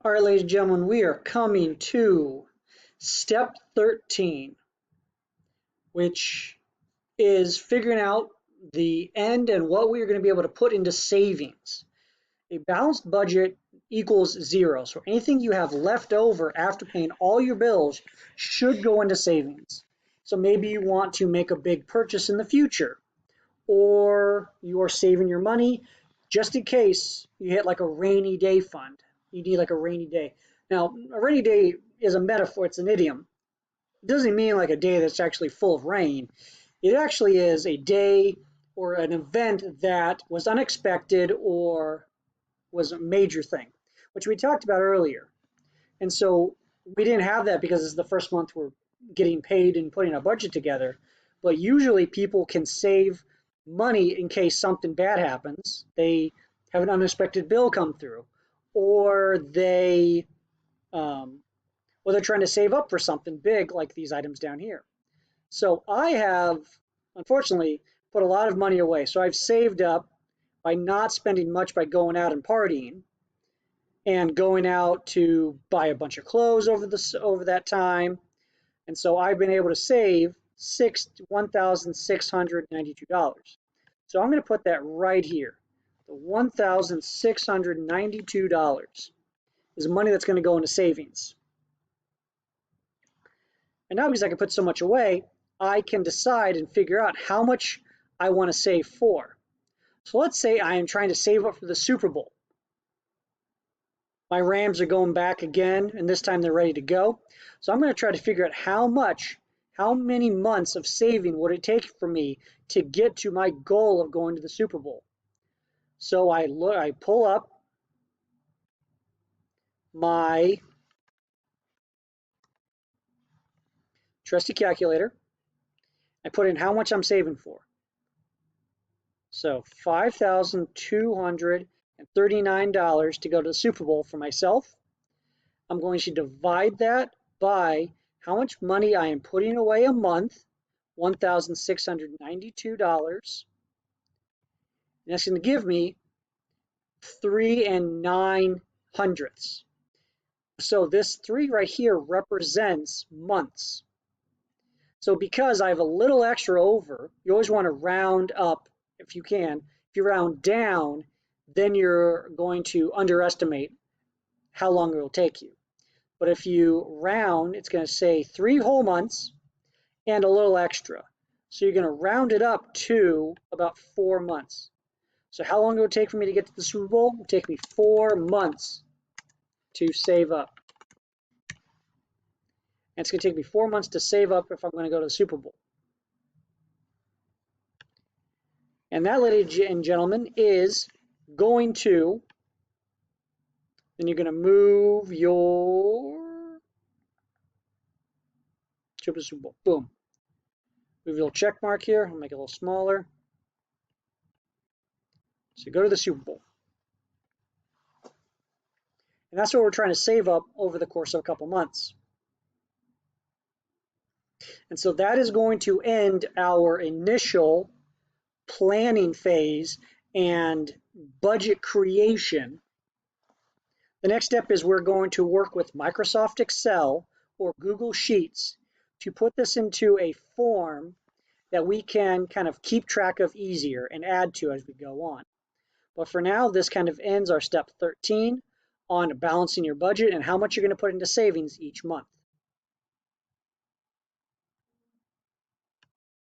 All right, ladies and gentlemen, we are coming to step 13, which is figuring out the end and what we are going to be able to put into savings. A balanced budget equals zero. So anything you have left over after paying all your bills should go into savings. So maybe you want to make a big purchase in the future, or you are saving your money just in case you hit like a rainy day fund. You need like a rainy day. Now, a rainy day is a metaphor, it's an idiom. It doesn't mean like a day that's actually full of rain. It actually is a day or an event that was unexpected or was a major thing, which we talked about earlier. And so we didn't have that because it's the first month we're getting paid and putting a budget together. But usually people can save money in case something bad happens. They have an unexpected bill come through, or um, they're trying to save up for something big like these items down here. So I have, unfortunately, put a lot of money away. So I've saved up by not spending much by going out and partying and going out to buy a bunch of clothes over that time. And so I've been able to save $1,692. So I'm going to put that right here. The $1,692 is money that's going to go into savings. And now because I can put so much away, I can decide and figure out how much I want to save for. So let's say I am trying to save up for the Super Bowl. My Rams are going back again, and this time they're ready to go. So I'm going to try to figure out how many months of saving would it take for me to get to my goal of going to the Super Bowl. So I pull up my trusty calculator. I put in how much I'm saving for. So $5,239 to go to the Super Bowl for myself. I'm going to divide that by how much money I am putting away a month, $1,692. And that's going to give me 3.9 So this 3 right here represents months. So because I have a little extra over, you always want to round up if you can. If you round down, then you're going to underestimate how long it will take you. But if you round, it's going to say 3 whole months and a little extra. So you're going to round it up to about 4 months. So how long it would take for me to get to the Super Bowl? It would take me 4 months to save up. And it's going to take me 4 months to save up if I'm going to go to the Super Bowl. And that, ladies and gentlemen, is going to, then you're going to move your Super Bowl. Boom. Move your little check mark here. I'll make it a little smaller. So go to the Super Bowl. And that's what we're trying to save up over the course of a couple months. And so that is going to end our initial planning phase and budget creation. The next step is we're going to work with Microsoft Excel or Google Sheets to put this into a form that we can kind of keep track of easier and add to as we go on. But for now, this kind of ends our step 13 on balancing your budget and how much you're going to put into savings each month.